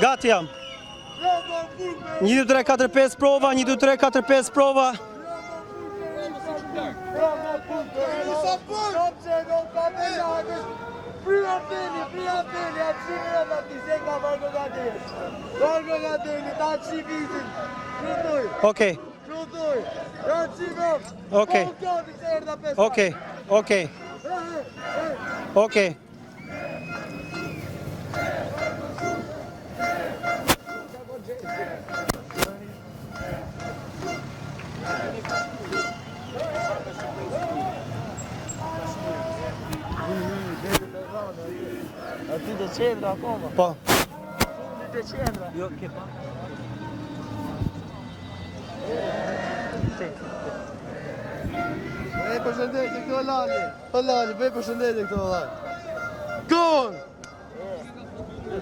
Gati jam. 1, 2, 3, 4, 5 prova, 1, 2, 3, 4, 5 prova. Okej. Okej. Okej. Okej. Okej. Aty të qendra akoma. Po. Fundit të qendra. Jo, ke pa. Bëj përshëndetje këto Lali. Po Lali, bëj përshëndetje këto Lali. Gon!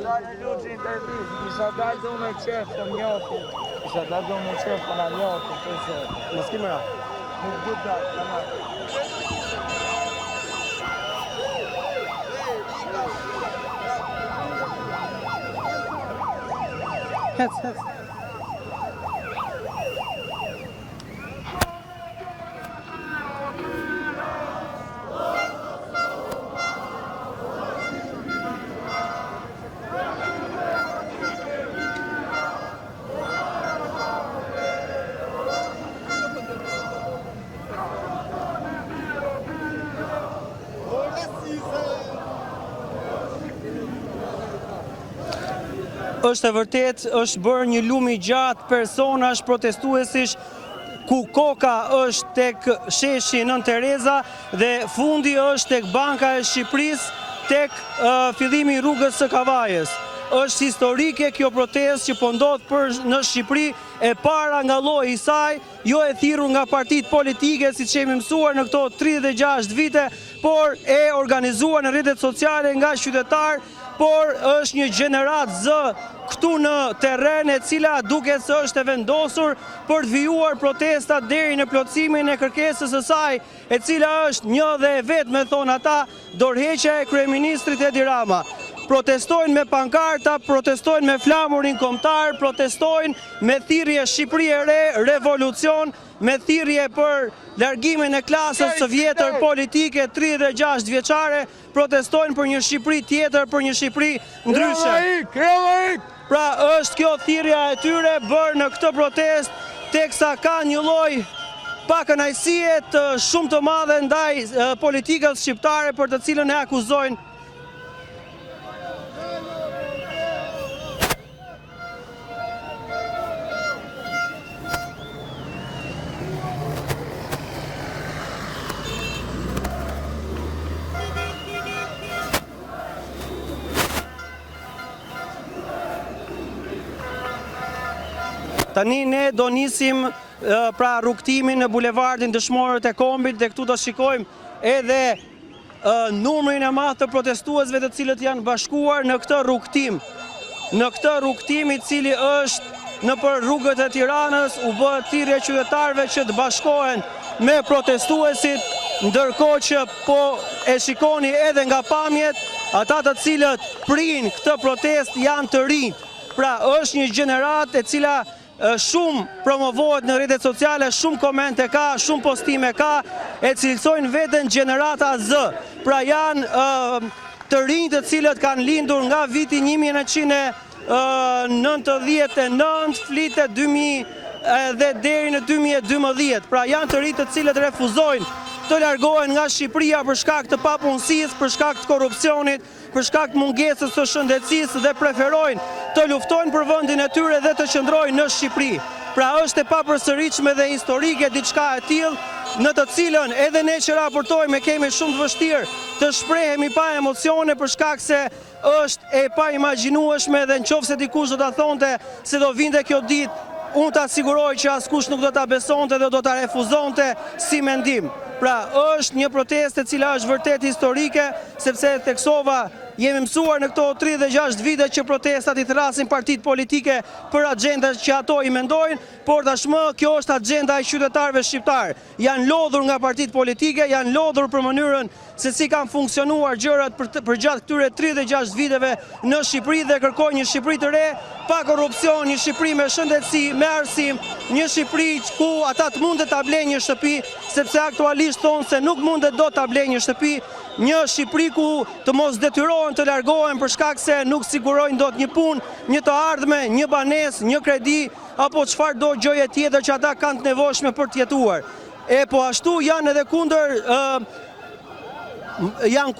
Lali luqë intervjist, isha dalë dhe unë e qef të njohë. Isha dalë dhe unë e qef të në njohë, përse. Mos ki mëra. Nuk du të dalë, të marë. Hec. Është e vërtet, është bërë një lum i gjatë personash protestuesish ku koka është tek sheshi Nën Tereza dhe fundi është tek Banka e Shqipërisë tek fillimi i rrugës së Kavajës. Është historike kjo protestë që po ndodh në Shqipëri e para nga lloji i saj, jo e thirrur nga partitë politike siç jemi mësuar në këto 36 vite, por e organizuar në rrjetet sociale nga qytetarë, por është një gjenerat zë këtu në terren e cila duket se është e vendosur për të vijuar protestat deri në plotësimin e kërkesës së saj, e cila është një dhe e vetme, thonë ata, dorëheqja e kryeministrit Edi Rama. Protestojnë me pankarta, protestojnë me flamurin kombëtar, protestojnë me thirrje Shqipëri e re, revolucion, me thirrje për largimin e klasës së vjetër politike 36 vjeçare, protestojnë për një Shqipëri tjetër, për një Shqipëri ndryshe. Pra është kjo thirrja e tyre bërë në këtë protestë, teksa ka një lloj pakënaqësie të shumë të madhe ndaj politikës shqiptare për të cilën e akuzojnë. Tani ne do nisim pra rrugtimin në bulevardin Dëshmorët e Kombit dhe këtu do shikojmë edhe numrin e madh të protestuesve të cilët janë bashkuar në këtë rrugtim. Në këtë rrugtim i cili është nëpër rrugët e Tiranës u bë thirrje qytetarëve që të bashkohen me protestuesit, ndërkohë që po e shikoni edhe nga pamjet, ata të cilët prinë këtë protestë janë të rinj. Pra është një gjenerat e cila shumë promovohet në rrjetet sociale, shumë komente ka, shumë postime ka, e cilësojnë veten gjenerata Z. Pra janë të rinj të cilët kanë lindur nga viti 1999, flitet 2000 dhe deri në 2012. Pra janë të rinj të cilët refuzojnë të largohen nga Shqipëria për shkak të papunësisë, për shkak të korrupsionit, për shkak të mungesës së shëndetësisë dhe preferojnë të luftojnë për vendin e tyre dhe të qëndrojnë në Shqipëri. Pra është e papërsëritshme dhe historike diçka e tillë, në të cilën edhe ne që raportojmë kemi shumë të vështirë të shprehemi pa emocione për shkak se është e pa imagjinueshme dhe nëse dikush do ta thonte se do vinte kjo ditë, unë ta siguroj që askush nuk do ta besonte dhe do ta refuzonte si mendim. Pra është një protestë e cila është vërtet historike, sepse theksova Jemi mësuar në këto 36 vite që protestat i thrasin partitë politike për agjendat që ato i mendojnë, por tashmë kjo është agjenda e qytetarëve shqiptar. Janë lodhur nga partitë politike, janë lodhur për mënyrën se si kanë funksionuar gjërat për gjatë këtyre 36 viteve në Shqipëri dhe kërkojnë një Shqipëri të re, pa korrupsion, një Shqipëri me shëndetësi, me arsim, një Shqipëri ku ata të mundet ta blejnë një shtëpi, sepse aktualisht thonë se nuk mundet dot ta blejnë një shtëpi, një Shqipëri ku të mos detyrohen të largohen për shkak se nuk sigurojnë dot një punë, një të ardhme, një banesë, një kredi apo çfarë do gjëje tjetër që ata kanë të nevojshme për të jetuar. E po ashtu janë edhe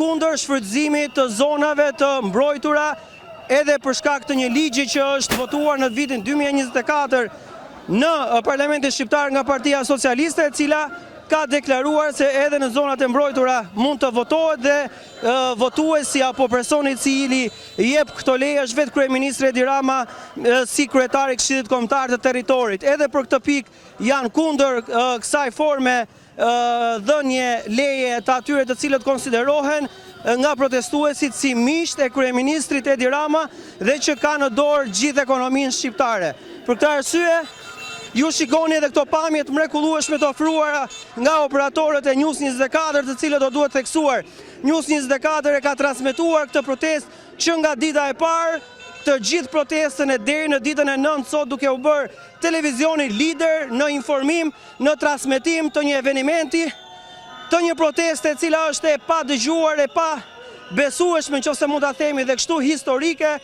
kundër shfrytëzimit të zonave të mbrojtura edhe për shkak të një ligji që është votuar në vitin 2024 në Parlamentin Shqiptar nga Partia Socialiste, e cila ka deklaruar se edhe në zonat e mbrojtura mund të votohet dhe votuesi apo personi i cili jep këto leje është vetë kryeministri Edi Rama si kryetari i Këshillit Kombëtar të Territorit. Edhe për këtë pikë janë kundër kësaj forme dhënje leje të atyre të cilët konsiderohen nga protestuesit si miqt e kryeministrit Edi Rama dhe që ka në dorë gjithë ekonominë shqiptare. Për këtë arsye, ju shikoni edhe këto pamje të mrekullueshme të ofruara nga operatorët e News 24, të cilët do duhet theksuar. News 24 e ka transmetuar këtë protestë që nga dita e parë, të gjithë protestën e deri në ditën e 9 sot, duke u bërë televizioni lider në informim, në transmetim të një eventi, të një proteste e cila është e pa dëgjuar, e pa besueshme nëse mund ta themi dhe kështu historike,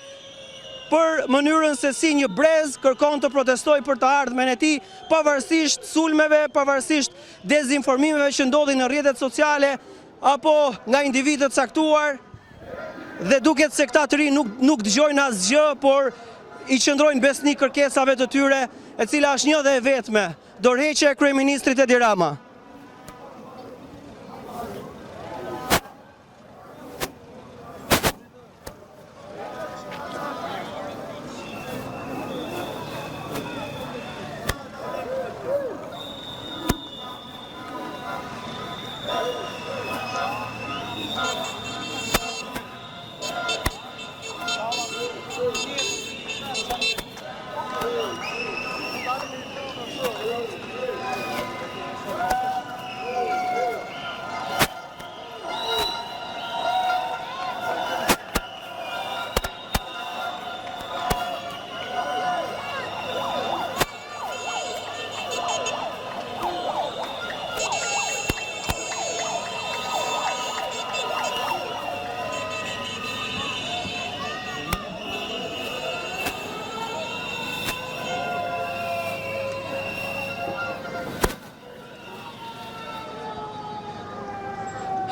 për mënyrën se si një brez kërkon të protestoj për të ardhmen e tij, pavarësisht sulmeve, pavarësisht dezinformimeve që ndodhin në rrjetet sociale apo nga individë të caktuar, dhe duket se këta të rinj nuk dëgjojnë asgjë, por i qëndrojnë besnik kërkesave të tyre, e cila është një dhe e vetme, dorëheqja e kryeministrit Edi Rama.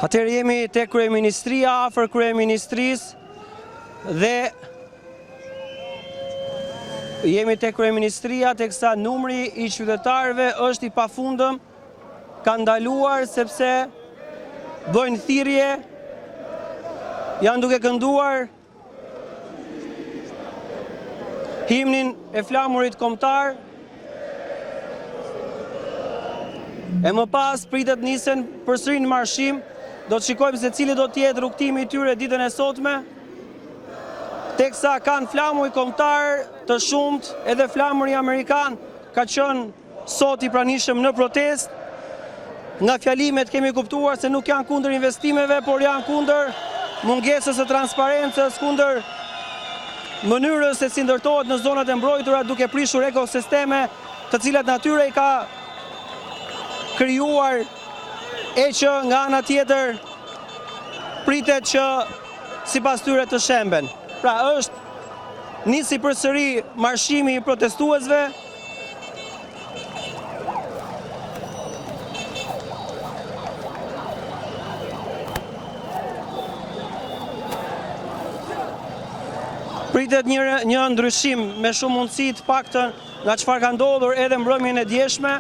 Atëherë jemi te kryeministria, afër kryeministrisë dhe jemi te kryeministria teksa numri i qytetarëve është i pafundëm, ka ndaluar sepse bëjnë thirrje, janë duke kënduar himnin e flamurit kombëtar. E më pas pritet nisen përsëri në marshim. Do të shikojmë se cili do të jetë rrugtimi i tyre ditën e sotme, teksa kanë flamuj kombëtar të shumt, edhe flamuri amerikan ka qenë sot i pranishëm në protestë. Nga fjalimet kemi kuptuar se nuk janë kundër investimeve, por janë kundër mungesës së transparencës, kundër mënyrës se si ndërtohet në zonat e mbrojtura duke prishur ekosisteme të cilat natyra i ka krijuar, e që nga ana tjetër pritet që sipas tyre të shemben. Pra nisi përsëri marshimi i protestuesve. Pritet një ndryshim me shumë mundësi të paktën nga çfarë ka ndodhur edhe mbrëmjen e djeshme,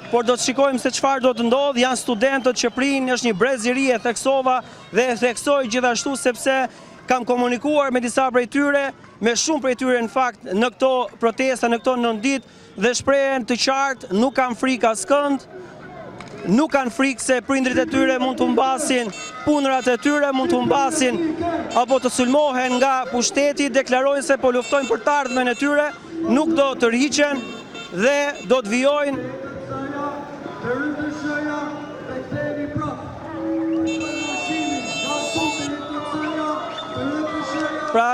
por do të shikojmë se çfarë do të ndodhë. Janë studentët që prinë, është një brez i ri, e theksova dhe e theksoj gjithashtu sepse kam komunikuar me disa prej tyre, me shumë prej tyre në fakt në këto protesta, në këto 9 ditë, dhe shprehen të qartë, nuk kanë frikë askënd, nuk kanë frikë se prindrit e tyre mund të humbasin, punërat e tyre mund të humbasin, apo të sulmohen nga pushteti, deklarojnë se po luftojnë për të ardhmen e tyre, nuk do të rriqen dhe do të vijojnë. Pra,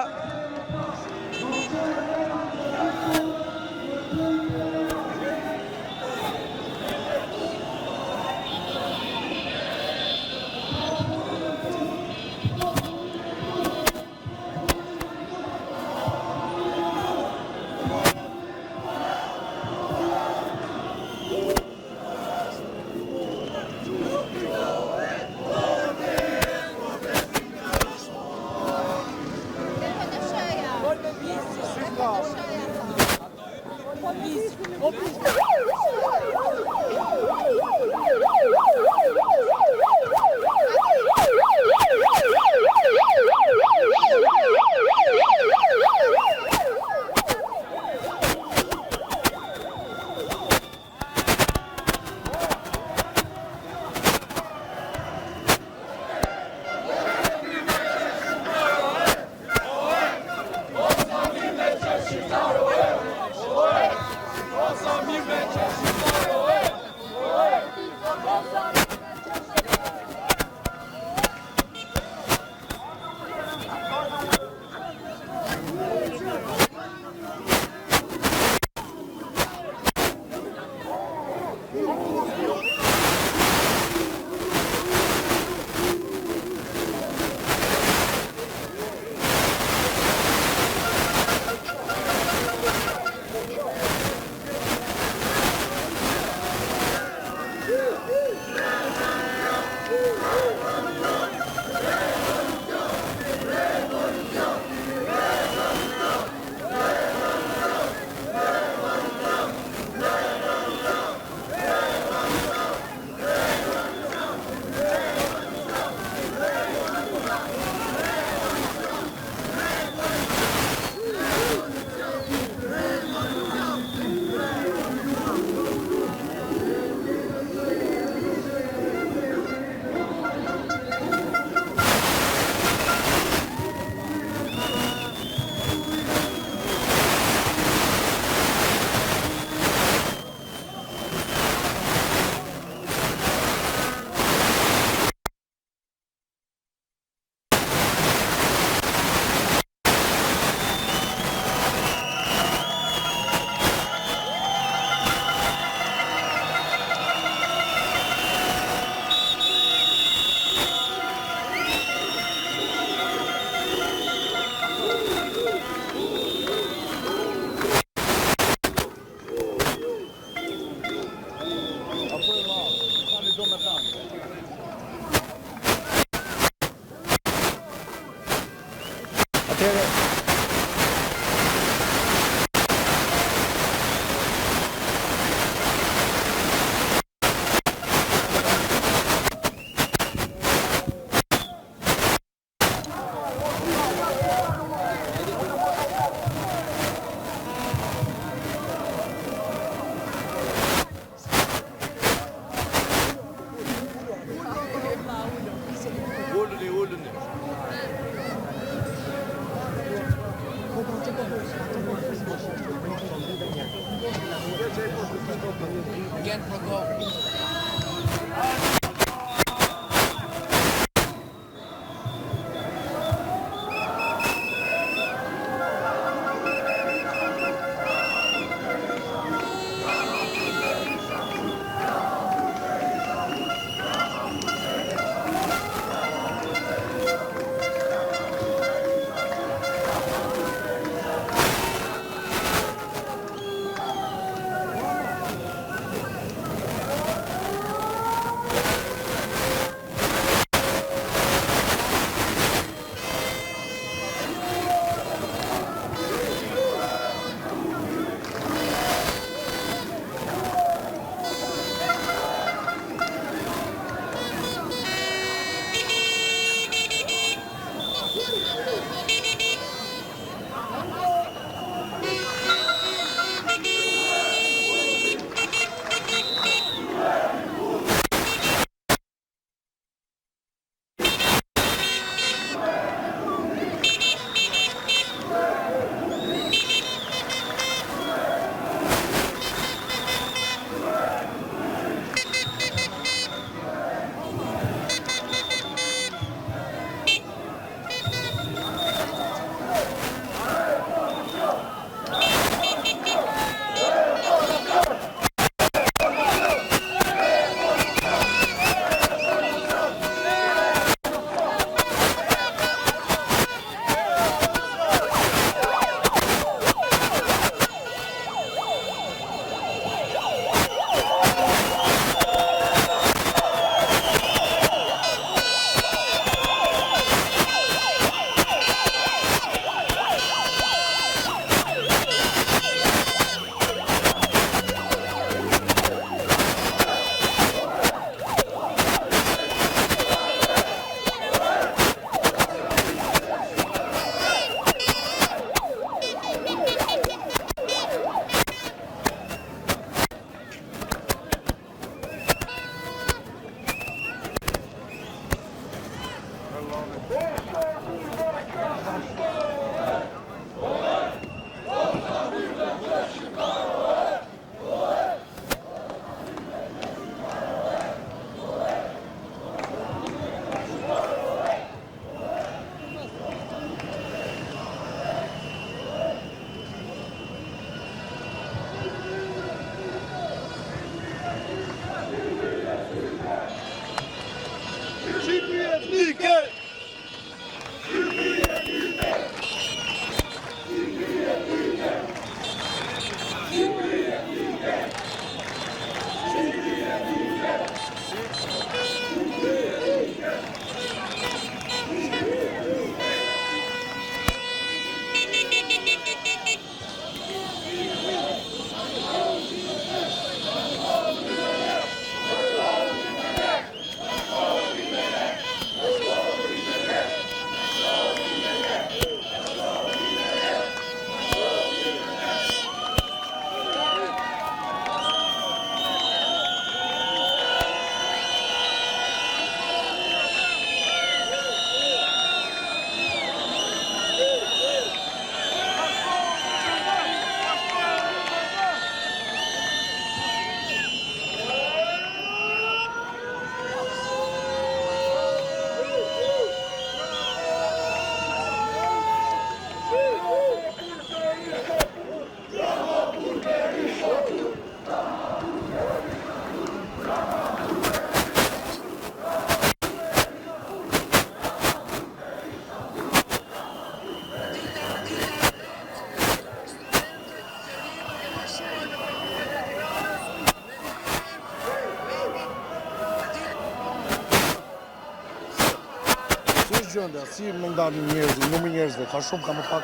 Gjënde, si me ndalin njerëzit, numri njerëzve, ka shumë, ka më pak.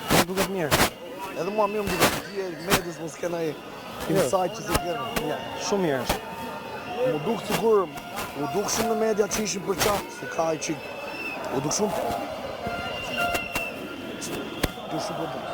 Më duket mirë. Edhe mua mirë më duket të tje medis mos kena insight që se kena. Ja, shumë mirë është. Mu duk sigur, u duk shumë në media që ishin për qatë, se ka i qik. U duk shumë. Du shumë për duk.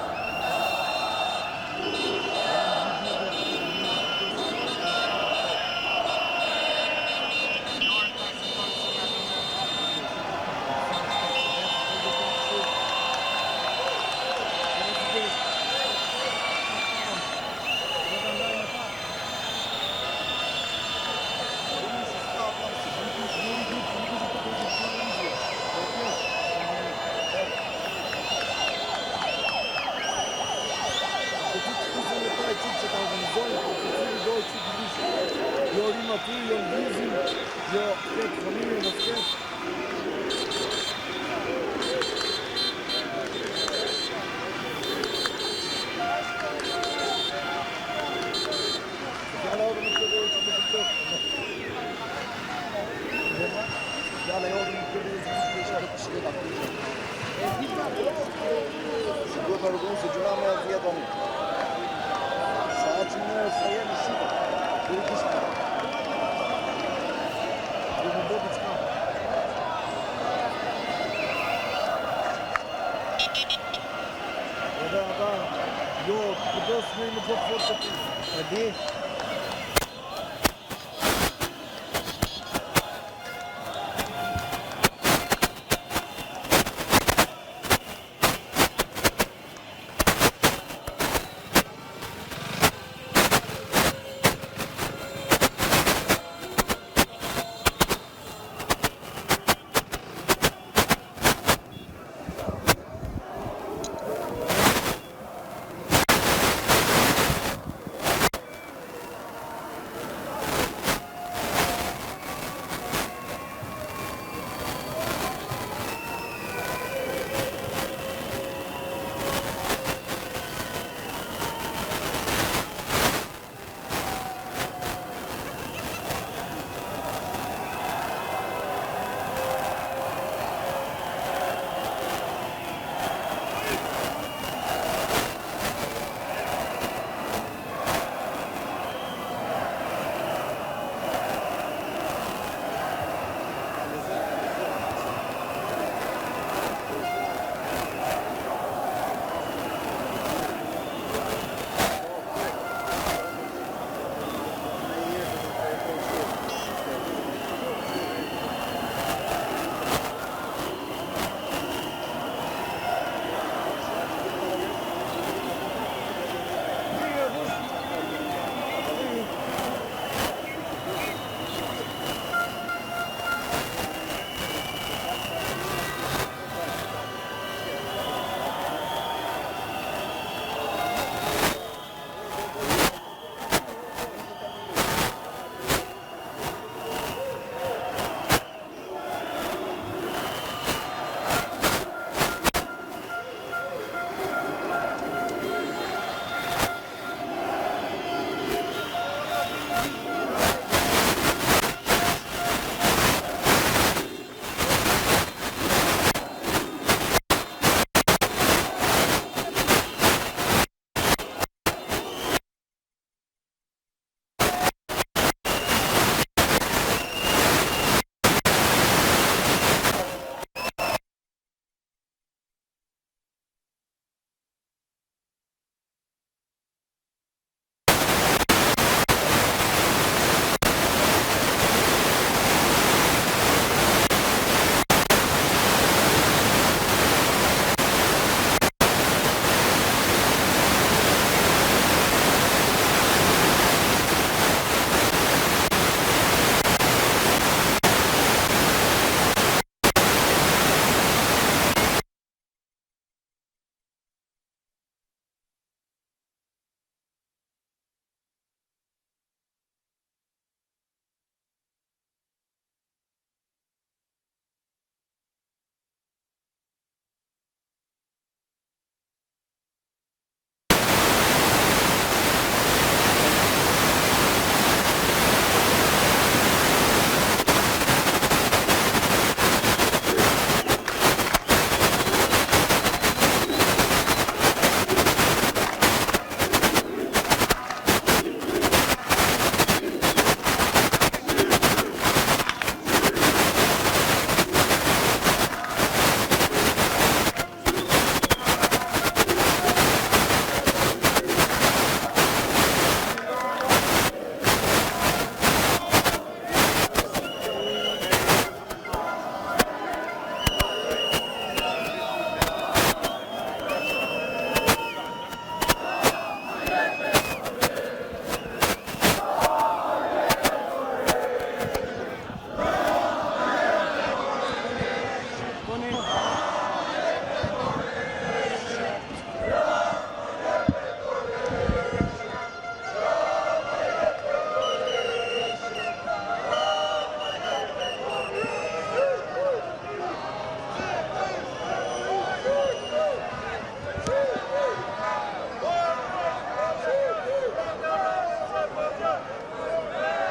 Jo rrim aty, jo ndizim, jo këtë familje në sketë. Fjalla edhe në këtë që më të Fjalla edhe në këtë që më të të shketa të si duhet të rëgunë se gjuna me e vjetë anë. Sa që në sa jemi shqita, kërë kështë ka. Dhe më bëti qëka. Edhe ata, jo, përdës me më të forë të të. E di?